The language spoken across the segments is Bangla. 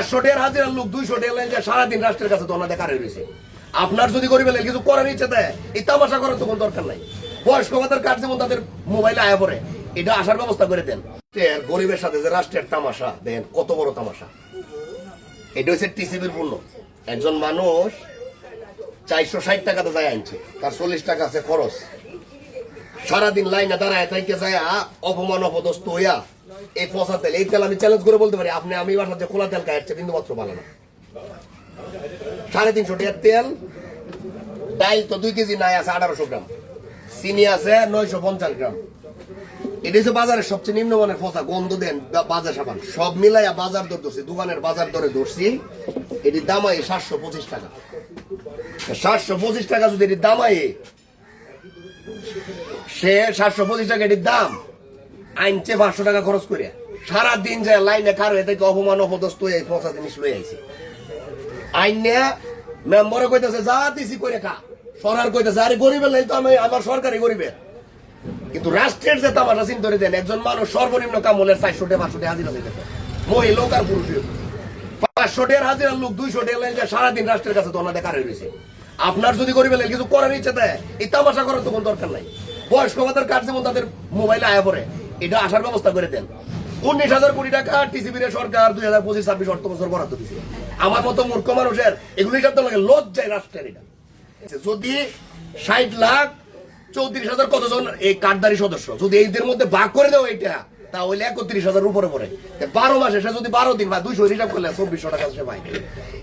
500 টাকার হাজিরার লোক 200 টাকা লেন যে সারাদিন রাষ্ট্রের কাছে তো ওনাদের কারে রয়েছে। আপনার যদি গরিবের লেগে কিছু করার ইচ্ছে দেয়, এই তামাশা করার তো কোনো দরকার নাই। বয়স্ক ভাতার কার্ড যেমন তাদের মোবাইলে আয়া পড়ে, এটা আসার ব্যবস্থা করে দেন। গরিবের সাথে যে রাষ্ট্রের তামাশা দেন, কত বড় তামাশা। এটা হচ্ছে টিসিবির পূর্ণ। একজন মানুষ 460 টাকাতে যায় আনছে, তার 40 টাকা আছে খরচ। সারাদিন লাইনে দাঁড়ায় থাইকে যায় অপমান অপদস্থ হইয়া এই পচা তেল, এই তেল আমি চ্যালেঞ্জ করে বলতে পারি আপনি আমি বাসার যে খোলা তেল খাইছে বিন্দু মাত্র ভালো না। 350 টাকার তেল, ডাইল তো 2 কেজি নাই আছে 1800 গ্রাম, চিনি আছে 950 গ্রাম। এটা হচ্ছে বাজারের সবচেয়ে নিম্নমানের পচা, গন্ধ দেন বাজার সাবান সব মিলাইয়া বাজার দর ধরছি, দোকানের বাজার দরে ধরছি। এটির দাম হয় 725 টাকা। 725 টাকা যদি এটির দাম হয়, সে 725 টাকা এটির দাম আইনছে 500 টাকা খরচ করে সারাদিন যায় লাইনে কারো এ থেকে অপমান অপদস্থ হয়ে পচা জিনিস লই আইছে। আইনে মেম্বারে কইতেছে যা দিছি করে খা, সরকার কইতেছে আরে গরিবের নাই তো আমি আমার সরকারি গরিবের। কিন্তু রাষ্ট্রের যে তামাশা চিন্তা করে দেন, একজন মানুষ সর্বনিম্ন কাম হলে 400 টাকা 500 টাকা হাজিরা দিতে, মহিলা আর পুরুষ। 500 টাকার হাজিরার লোক 200 টাকা লেন যে সারাদিন রাষ্ট্রের কাছে তো ওনাদের কারে রয়েছে। আপনার যদি গরিবের লেগে কিছু করার ইচ্ছে দেয়, এই তামাশা করার তো কোনো দরকার নাই। বয়স্ক ভাতার কার্ড যেমন তাদের মোবাইলে আয়া পড়ে, এটা আসার ব্যবস্থা করে দেন। 19,000 কোটি টাকা টিসিবির সরকার 2025-26 অর্থ বছর বরাদ্দ দিচ্ছে। আমার মতো মূর্খ মানুষের এগুলো হিসাব তো লাগে লজ্জায় রাষ্ট্রের। এটা যদি 60,34,000 কতজন এই কার্ডধারী সদস্য যদি এইদের মধ্যে ভাগ করে দেও, এটা তাহলে 31,000 উপরে পড়ে। 12 মাসে সে যদি 12 দিন বা 200 হিসাব করলে 2400 টাকা সে পায়।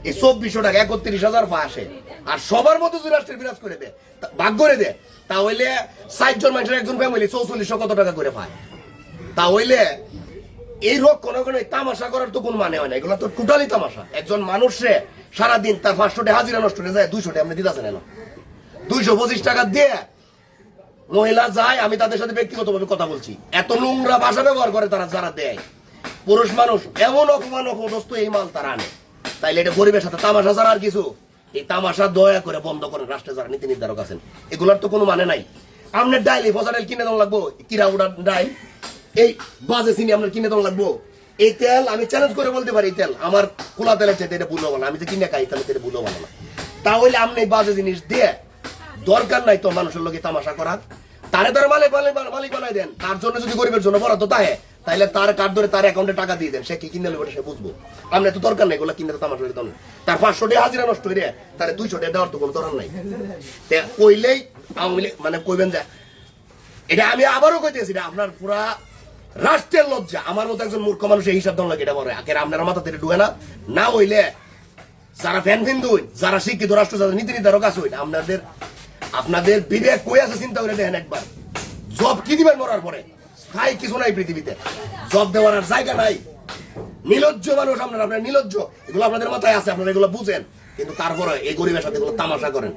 এই 2400 টাকা 31,000 আসে। আর সবার মতো যদি রাষ্ট্রের বিরাজ করে দেয়, ভাগ করে দেয়, তাহলে 60 জন মানুষের একজন ফ্যামিলি 4400 কত টাকা করে পায়। তাহলে এই রোগ কোনো তামাশা করার তো কোনো মানে হয় না। এগুলো তো টোটালি তামাশা। একজন মানুষে সারাদিন তার 500 টাকা হাজিরা নষ্ট হয়ে যায়, 200 টাকা আপনি দিতেছেন না। 225 টাকা দিয়ে মহিলা যায়, আমি তাদের সাথে ব্যক্তিগতভাবে কথা বলছি, এত নোংরা ভাষা ব্যবহার করে তারা, যারা দেয় পুরুষ মানুষ এমন অপমান অপদস্থ এই মাল তারা আনে। তাইলে এটা গরিবের সাথে তামাশা ছাড়া আর কিছু। এই তামাশা দয়া করে বন্ধ করেন। রাষ্ট্রে যারা নীতি নির্ধারক আছেন, এগুলোর তো কোনো মানে নাই। আপনার ডাইল এই ফসা ডাইল কিনে দেওয়া লাগবো, কিরা উড়ার ডাইল এই বাজে চিনি আপনার কিনে দেওয়া লাগবো। এই তেল আমি চ্যালেঞ্জ করে বলতে পারি, এই তেল আমার খোলা তেলের চাইতে এটা ভুলো বানা, আমি যে কিনে খাই তাহলে এটা ভুলো বানা না। তাহলে আপনি এই বাজে জিনিস দিয়ে দরকার নাই তো মানুষের লোকে তামাশা করার। তারে তার মালিক বানাই দেন। তার জন্য যদি গরিবের জন্য বরাদ্দ থাকে, তাহলে তার কার্ড ধরে তার অ্যাকাউন্টে টাকা দিয়ে দেন, সে কি কিনে নেবে সে বুঝবো। আমরা তো দরকার নাই এগুলো কিনে তো তামাশা করে। তার 500 টাকা হাজিরা নষ্ট হয়ে তার 200 টাকা দেওয়ার তো কোনো দরকার নাই। কইলেই আওয়ামী লীগ মানে কইবেন যে এটা আমি আবারও কইতেছি, আপনার পুরা রাষ্ট্রের লজ্জা। আমার মতো একজন মূর্খ মানুষ এই হিসাব দেওয়া লাগে এটা বলে আগে আপনারা মাথা থেকে ডুবে না। না হইলে যারা ফ্যান ফিন্দুন, যারা শিক্ষিত রাষ্ট্র, যারা নীতি নির্ধারক আছে, আপনাদের বিবেক কই আছে চিন্তা করে দেখেন একবার। জব কি দিবেন মরার পরে? স্থায়ী কিছু নাই পৃথিবীতে, জব দেওয়ার আর জায়গা নাই। নিলজ্জ মানুষ আপনারা, নিলজ্জ। এগুলো আপনাদের মাথায় আছে, আপনারা এগুলো বুঝেন, কিন্তু তারপরে এই গরিবের সাথে এগুলো তামাশা করেন।